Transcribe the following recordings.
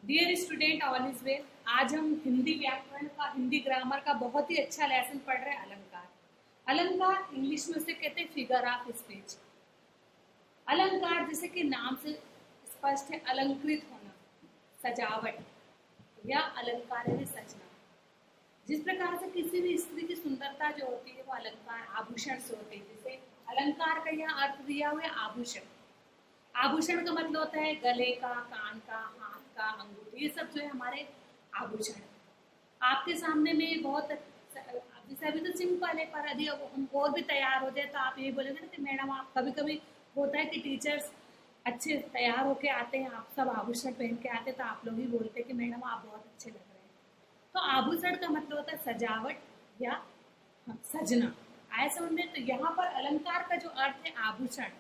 Dear student, all is well. आज हम हिंदी व्याकरण का, हिंदी ग्रामर का बहुत ही अच्छा लेसन पढ़ रहे हैं। अलंकार। अलंकार इंग्लिश में उसे कहते हैं फिगर ऑफ स्पीच। अलंकार जैसे कि नाम से स्पष्ट है, अलंकृत होना, सजावट या अलंकार यानी सजना। जिस प्रकार से किसी भी स्त्री की सुंदरता जो होती है वो अलंकार आभूषण से होती है। जैसे अलंकार का यहाँ अर्थ दिया हुआ है आभूषण। आभूषण का मतलब होता है गले का, कान का, हाथ का, अंगूठी, ये सब जो है हमारे आभूषण है। आपके सामने में बहुत जैसे अभी तो सिंपल है, पर यदि हम और भी तैयार हो जाए तो आप ये बोलेंगे ना कि मैडम आप कभी कभी होता है कि टीचर्स अच्छे तैयार होके आते हैं, आप सब आभूषण पहन के आते हैं, तो आप लोग ही बोलते हैं कि मैडम आप बहुत अच्छे लग रहे हैं। तो आभूषण का मतलब होता है सजावट या सजना। आए समझ में? तो यहाँ पर अलंकार का जो अर्थ है आभूषण।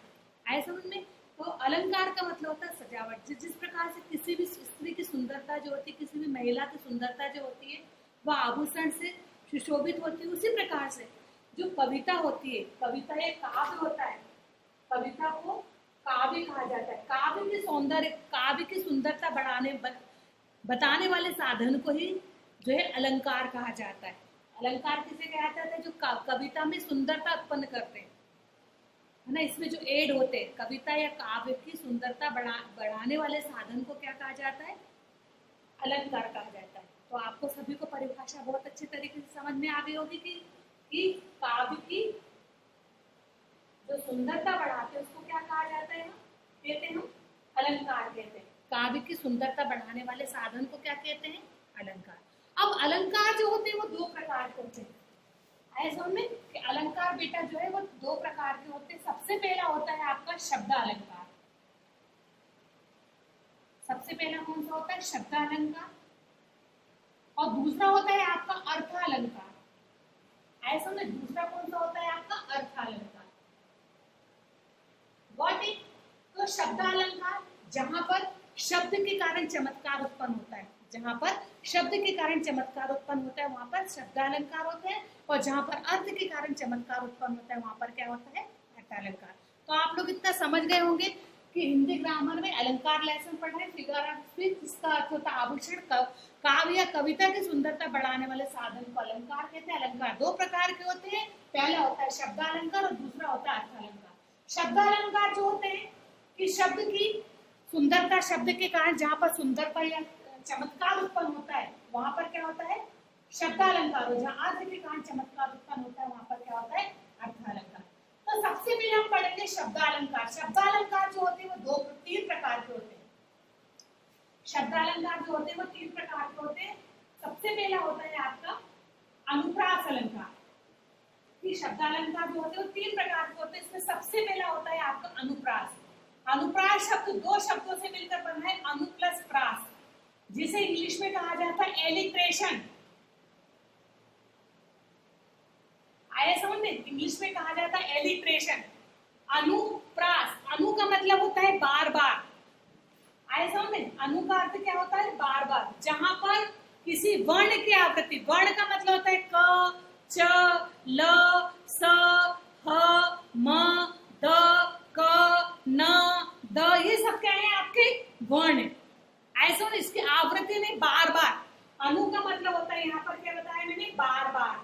आए समझ में? तो अलंकार का मतलब होता है सजावट। जिस प्रकार से किसी भी स्त्री की सुंदरता जो होती है, किसी भी महिला की सुंदरता जो होती है वह आभूषण से सुशोभित होती है, उसी प्रकार से जो कविता होती है, कविता एक काव्य होता है, कविता को काव्य कहा जाता है। काव्य की सौंदर्य, काव्य की सुंदरता बताने वाले साधन को ही जो है अलंकार कहा जाता है। अलंकार किसे कहा जाता है? जो कविता में सुंदरता उत्पन्न करते हैं, है ना। इसमें जो एड होते हैं, कविता या काव्य की सुंदरता बढ़ाने वाले साधन को क्या कहा जाता है? अलंकार कहा जाता है। तो आपको सभी को परिभाषा बहुत अच्छे तरीके से समझ में आ गई होगी कि काव्य की जो सुंदरता बढ़ाते हैं उसको क्या कहा जाता है? कहते हैं हम अलंकार कहते हैं। काव्य की सुंदरता बढ़ाने वाले साधन को क्या कहते हैं? अलंकार। अब अलंकार जो होते हैं वो दो प्रकार के होते हैं। ऐसा में कि अलंकार बेटा जो है वो दो प्रकार के होते हैं। सबसे पहला होता है आपका शब्द अलंकार। सबसे पहला कौन सा होता है? शब्द अलंकार। और दूसरा होता है आपका अर्थ अलंकार। ऐसा में दूसरा कौन सा होता है आपका? अर्थ अलंकार। What is? तो शब्द अलंकार जहां पर शब्द के कारण चमत्कार उत्पन्न होता है, जहां पर शब्द के कारण चमत्कार उत्पन्न होता है वहां पर शब्द अलंकार होते हैं, और जहां पर अर्थ के कारण चमत्कार उत्पन्न होता है वहां पर क्या होता है? अर्थ अलंकार। तो आप लोग इतना समझ गए होंगे कि हिंदी ग्रामर में अलंकार लेसन पढ़ रहे हैं। फिगर ऑफ स्पीच जिसका अर्थ होता है आभूषण, काव्य या कविता की सुंदरता बढ़ाने वाले साधन को अलंकार कहते हैं। अलंकार दो प्रकार के होते हैं, पहला होता है शब्द अलंकार और दूसरा होता है अर्थ अलंकार। शब्द अलंकार जो होते हैं कि शब्द की सुंदरता, शब्द के कारण जहां पर सुंदरता या चमत्कार उत्पन्न होता है वहां पर क्या होता है? शब्द अलंकार। और जहां अर्थ के कारण चमत्कार उत्पन्न होता है वहां पर क्या होता है? अर्थ अलंकार। तो सबसे पहले हम पढ़ेंगे शब्द अलंकार। शब्द अलंकार जो होते हैं वो तीन प्रकार के होते हैं। शब्द अलंकार जो होते हैं वो तीन प्रकार के होते हैं। सबसे पहला होता है आपका अनुप्रास अलंकार। शब्द अलंकार जो होते हैं वो तीन प्रकार के होते हैं। इसमें सबसे पहला होता है आपका अनुप्रास। अनुप्रास शब्द दो शब्दों से मिलकर बना है, अनु प्लस प्रास, जिसे इंग्लिश में कहा जाता है एलिट्रेशन। आया समझ में? इंग्लिश में कहा जाता है एलिट्रेशन। अनुप्रास, अनु का मतलब होता है बार बार। आया समझ में? अनु का अर्थ क्या होता है? बार बार। जहां पर किसी वर्ण की आवृत्ति, वर्ण का मतलब होता है क, च, ल, स, ह, म, द, क, न, द, ये सब क्या है? आपके वर्ण। ऐसा इसकी आवृत्ति में बार बार। अनु का मतलब होता है यहाँ पर क्या बताया मैंने? बार बार।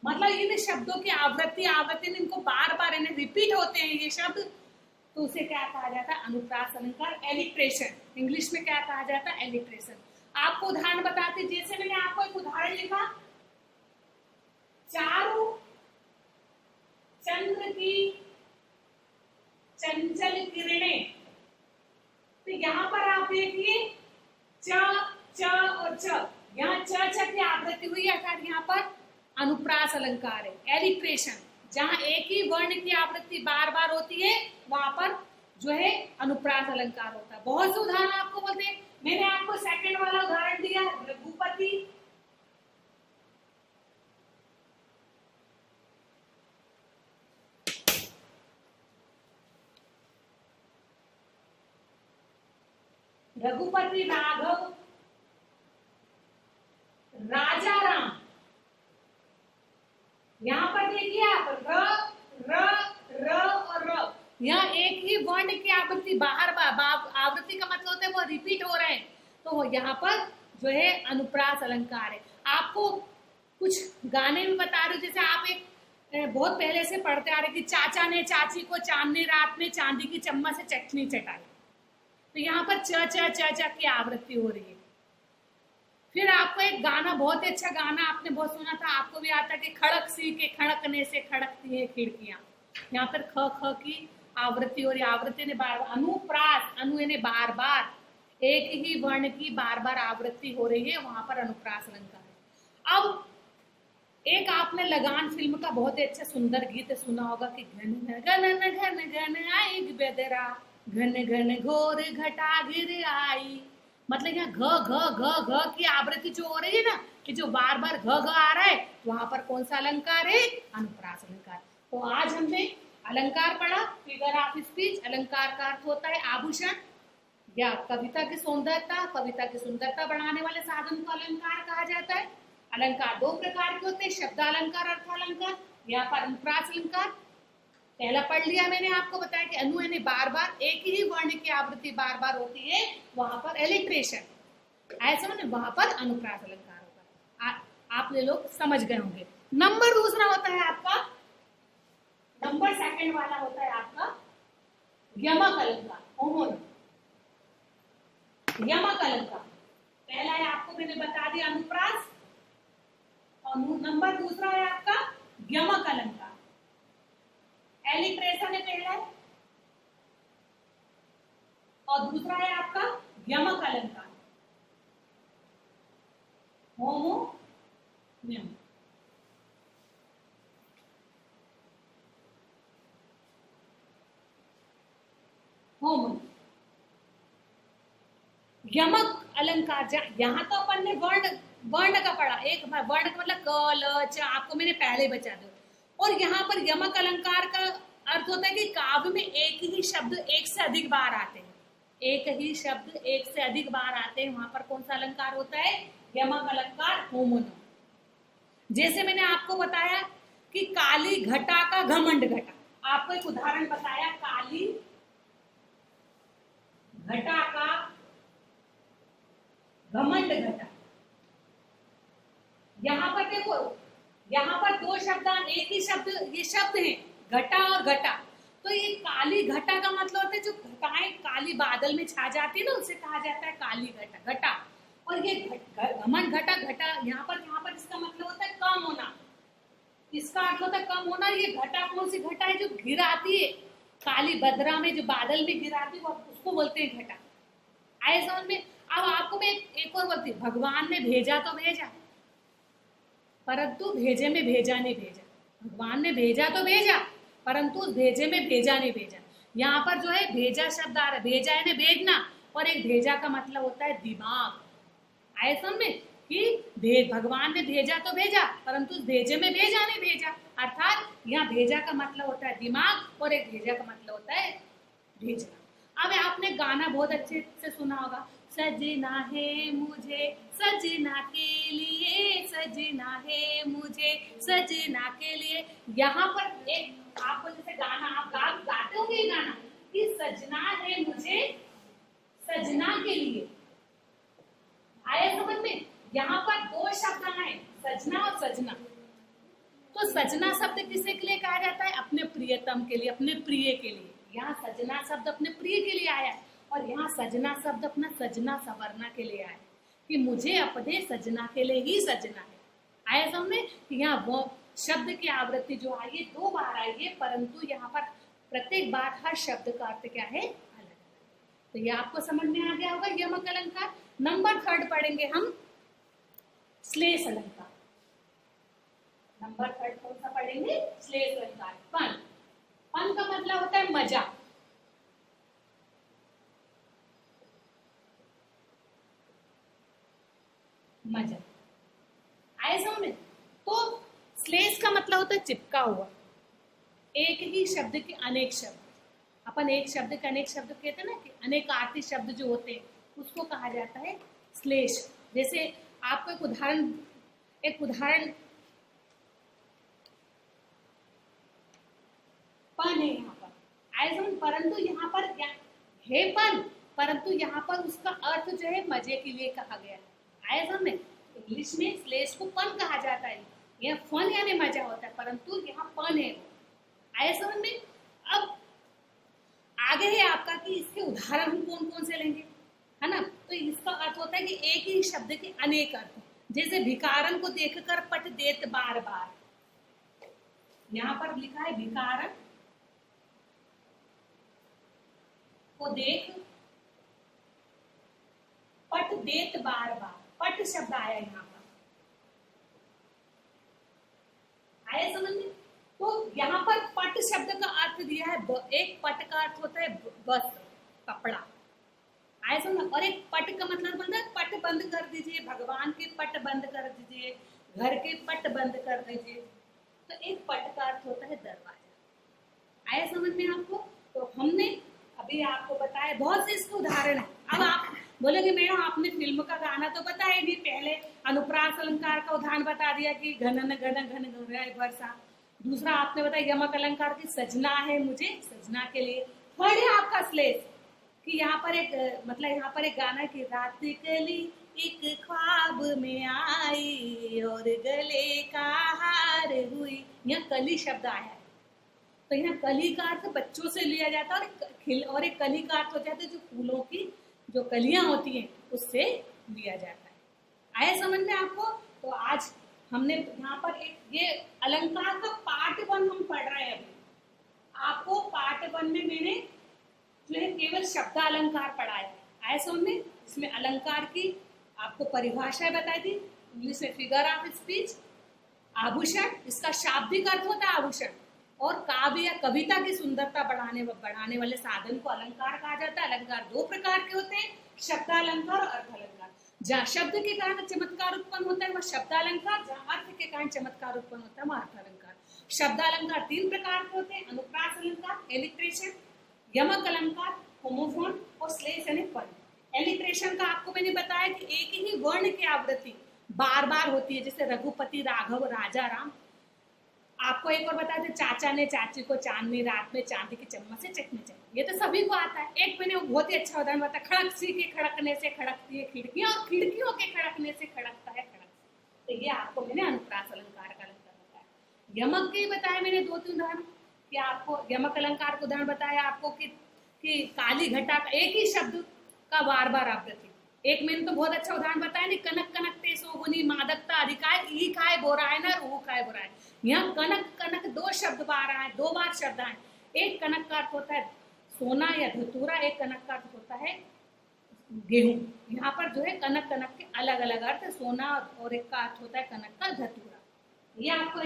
मतलब इन शब्दों की आवृत्ति में इनको बार बार इन्हें रिपीट होते हैं ये शब्द, तो उसे क्या कहा जाता है? अनुप्रास अलंकार, एलिट्रेशन। इंग्लिश में क्या कहा जाता है? एलिट्रेशन। आपको उदाहरण बताते, जैसे मैंने आपको एक उदाहरण लिखा, चारों चंद्र की चंचल किरणें। तो यहाँ पर आप देखिए च, च और च, यहाँ च च की आवृत्ति हुई है, अर्थात यहाँ पर अनुप्रास अलंकार है, एलिट्रेशन। जहां एक ही वर्ण की आवृत्ति बार बार होती है वहां पर जो है अनुप्रास अलंकार होता है। बहुत से उदाहरण आपको बोलते हैं। मैंने आपको सेकंड वाला उदाहरण दिया, रघुपति। रघुपति राघव राजा राम। यहाँ पर देखिए आप र, र, र और र, यहाँ एक ही वर्ण की आवृत्ति बाहर आवृत्ति का मतलब होता है वो रिपीट हो रहे हैं। तो यहाँ पर जो है अनुप्रास अलंकार है। आपको कुछ गाने में बता रही हूँ, जैसे आप एक बहुत पहले से पढ़ते आ रहे कि चाचा ने चाची को चांदनी रात में चांदी की चम्मच से चटनी चटाई, तो यहाँ पर च च च च की आवृत्ति हो रही है। फिर आपको एक गाना, बहुत ही अच्छा गाना आपने बहुत सुना था, आपको भी आता है कि खड़क सी के खड़कने से खड़कती है खिड़कियां, यहाँ पर ख ख की आवृत्ति हो रही है। आवृत्ति ने बार अनुप्रास, अनु ने बार बार एक ही वर्ण की बार बार आवृत्ति हो रही है, वहां पर अनुप्रास अलंकार है। अब एक आपने लगान फिल्म का बहुत ही अच्छा सुंदर गीत सुना होगा कि घन घन घन घन आई बेदरा, घन घन घोर घटा घिर आई। मतलब यहाँ घ घ घ घ की आवृत्ति जो हो रही है ना, कि जो बार बार घ घ आ रहा है, वहां पर कौन सा अलंकार है? अनुप्रास अलंकार। तो आज हमने अलंकार पढ़ा, फिगर ऑफ स्पीच। अलंकार का अर्थ होता है आभूषण या कविता की सौंदर्यता, कविता की सुंदरता बढ़ाने वाले साधन को अलंकार कहा जाता है। अलंकार दो प्रकार के होते हैं, शब्दालंकार, अर्थालंकार। यहाँ पर अनुप्रास अलंकार पहला पढ़ लिया मैंने, आपको बताया कि अनु यानी बार बार एक ही वर्ण की आवृत्ति बार बार होती है, वहां पर एलिट्रेशन, ऐसा मैंने वहां पर अनुप्रास अलंकार होता है। आप लोग समझ गए होंगे। नंबर दूसरा होता है आपका, नंबर सेकंड वाला होता है आपका यमक अलंकार, होमोन यमक अलंकार। पहला है आपको मैंने बता दिया अनुप्रास, और नंबर दूसरा है आपका यमक अलंकार। एलिट्रेशन है पहला है, और दूसरा है आपका यमक अलंकार, होमोनियम। होमोनियम यमक अलंकार, यहाँ तो अपन ने वर्ण वर्ण का पढ़ा, एक वर्ण का मतलब क ल च, आपको मैंने पहले बता दिया। और यहाँ पर यमक अलंकार का अर्थ होता है कि काव्य में एक ही शब्द एक से अधिक बार आते हैं, एक ही शब्द एक से अधिक बार आते हैं, वहां पर कौन सा अलंकार होता है? यमक अलंकार, होमोनियम। जैसे मैंने आपको बताया कि काली घटा का घमंड घटा, आपको एक उदाहरण बताया, काली घटा का घमंड घटा। यहाँ पर देखो, यहाँ पर दो शब्द, एक ही शब्द, ये शब्द है घटा और घटा। तो ये काली घटा का मतलब होता है जो घटाएं काली बादल में छा जाती है ना, उसे कहा जाता है काली घटा घटा। और ये घमंड घटा घटा, यहाँ पर इसका मतलब होता है कम होना, इसका अर्थ होता है कम होना। ये घटा कौन सी घटा है? जो गिर आती है काली बदरा में, जो बादल में गिर आती है, उसको बोलते हैं घटा। आए समझ में? अब आपको मैं एक और बोलती, भगवान ने भेजा तो भेजा, परंतु भेजे में भेजा नहीं भेजा। भगवान ने भेजा तो भेजा, परंतु उस भेजे में भेजा नहीं भेजा। यहाँ पर जो है भेजा शब्द आ रहा है, भेजा है भेजना, और एक भेजा का मतलब होता है दिमाग। आए समझ में कि भगवान ने भेजा तो भेजा, परंतु उस भेजे में भेजा नहीं भेजा। अर्थात यहाँ भेजा का मतलब होता है दिमाग, और एक भेजा का मतलब होता है भेजना। अब आपने गाना बहुत अच्छे से सुना होगा, सजना है मुझे सजना के लिए, सजना है मुझे सजना के लिए। यहाँ पर एक आपको जैसे गाना आप गाते होंगे ये गाना कि सजना है मुझे सजना के लिए। आया समझ में? यहाँ पर दो शब्द आए, सजना और सजना। तो सजना शब्द किसे के लिए कहा जाता है? अपने प्रियतम के लिए, अपने प्रिय के लिए। यहाँ सजना शब्द अपने प्रिय के लिए आया, और यहाँ सजना शब्द अपना सजना संवरना के लिए आया, कि मुझे अपने सजना के लिए ही सजना है। आया समझ कि यहाँ वो शब्द की आवृत्ति जो आई है दो बार आई है, परंतु यहाँ पर प्रत्येक बार हर शब्द का अर्थ क्या है? अलग। तो ये आपको समझ में आ गया होगा यमक अलंकार। नंबर थर्ड पढ़ेंगे हम श्लेष अलंकार। नंबर थर्ड कौन सा पढ़ेंगे? श्लेष अलंकार। फन, फन का मतलब होता है मजा। मजा आए समझ में? तो श्लेष का मतलब होता है चिपका हुआ, एक ही शब्द के अनेक शब्द। अपन एक शब्द के अनेक शब्द कहते हैं ना, कि अनेकार्थी शब्द जो होते हैं उसको कहा जाता है श्लेष। जैसे आपको एक उदाहरण पन है यहाँ पर, आए समझ, परंतु यहाँ पर क्या है? पन परंतु यहाँ पर उसका अर्थ जो है मजे के लिए कहा गया है। आया समझ में? इंग्लिश में स्लेज को फन कहा जाता है, यह फन यानी मजा होता है, परंतु यहाँ फन है वो। आया समझ में? अब आगे है आपका कि इसके उदाहरण हम कौन कौन से लेंगे, है ना। तो इसका अर्थ होता है कि एक ही शब्द के अनेक अर्थ, जैसे भिकारन को देखकर पट देत बार बार, यहाँ पर लिखा है भिकारन को देख पट देत बार बार, पट शब्द आया यहाँ पर। आया समझ में? तो यहाँ पर पट शब्द का अर्थ दिया है, एक पट का अर्थ होता है वस्त्र, कपड़ा। आया समझ? और एक पट का मतलब बनता है पट बंद कर दीजिए, भगवान के पट बंद कर दीजिए, घर के पट बंद कर दीजिए। तो एक पट का अर्थ होता है दरवाजा। आया समझ में आपको? तो हमने अभी आपको बताया, बहुत से इसके उदाहरण है। अब आप बोलेंगे मैडम आपने फिल्म का गाना तो बताया नहीं, पहले अनुप्रास अलंकार का उदाहरण बता दिया कि घनन घन घन वर्षा, दूसरा आपने बताया यमक अलंकार की सजना है मुझे सजना के लिए, थर्ड है आपका श्लेष कि यहाँ पर एक मतलब यहाँ पर एक गाना है कि रात कली एक ख्वाब में आई और गले का हार हुई, यहाँ कली शब्द आया है। तो यहाँ कली का अर्थ बच्चों से लिया जाता है और एक कली का अर्थ हो जाता है जो फूलों की जो कलियां होती हैं उससे लिया जाता है। आया समझ में आपको? तो आज हमने यहाँ पर एक ये अलंकार का पार्ट 1 हम पढ़ रहे हैं। अभी आपको पार्ट 1 में मैंने जो है केवल शब्द अलंकार पढ़ाया है। आया समझ में? इसमें अलंकार की आपको परिभाषाएं बताई थी, इंग्लिश में फिगर ऑफ स्पीच, आभूषण, इसका शाब्दिक अर्थ होता है आभूषण, और काव्य या कविता की सुंदरता बढ़ाने वाले साधन को अलंकार कहा जाता है। अलंकार 2 प्रकार के होते हैं, शब्दालंकार और अर्थ अलंकार। जहाँ शब्द के कारण चमत्कार उत्पन्न होता है वह शब्दालंकार, जहाँ अर्थ के कारण चमत्कार उत्पन्न होता है वह अर्थ अलंकार। शब्दालंकार 3 प्रकार के होते हैं, अनुप्रास अलंकार, एलिट्रेशन, यमक अलंकार, होमोफोन और श्लेष यानी फन। एलिट्रेशन का आपको मैंने बताया कि एक ही वर्ण की आवृत्ति बार बार होती है, जैसे रघुपति राघव राजा राम। आपको एक और बताया था, चाचा ने चाची को चांदनी रात में चांदी की चम्मच से चखने चाहिए, ये तो सभी को आता है। एक मैंने बहुत ही अच्छा उदाहरण बताया, खड़क सी के खड़कने से खड़कती है खिड़कियां और खिड़कियों के खड़कने से खड़कता है खड़क। तो ये आपको मैंने अनुप्रास अलंकार का अलंकार बताया। यमक के बताया मैंने 2-3 उदाहरण कि आपको यमक अलंकार का उदाहरण बताया आपको कि काली घटा का एक ही शब्द का बार बार आवृत्ति। एक मैंने तो बहुत अच्छा उदाहरण बताया नहीं, कनक कनक ते सोगुनी मादकता अधिकाय ई खाए बोराय न रू खाए बोराय। यहाँ कनक कनक 2 शब्द बार आए, 2 बार शब्द आए। एक कनक का अर्थ होता है सोना या धतूरा, एक कनक का अर्थ होता है गेहूं। यहाँ पर जो है कनक कनक के अलग अलग अर्थ, सोना और एक का अर्थ होता है कनक का धतूरा। ये आपको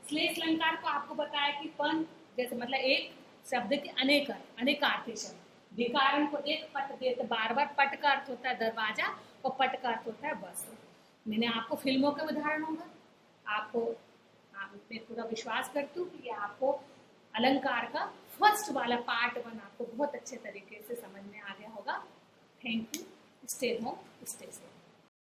श्लेष अलंकार को आपको बताया कि पन जैसे मतलब एक शब्द के अनेकार्थी शब्द। विकारण को देख पट देते बार बार, पट का अर्थ होता है दरवाजा और पट का अर्थ होता है वस्त्र। मैंने आपको फिल्मों के उदाहरण होगा, आपको मैं पूरा विश्वास करती हूँ कि आपको अलंकार का फर्स्ट वाला पार्ट 1 आपको बहुत अच्छे तरीके से समझ में आ गया होगा। Thank you. Stay home, stay safe.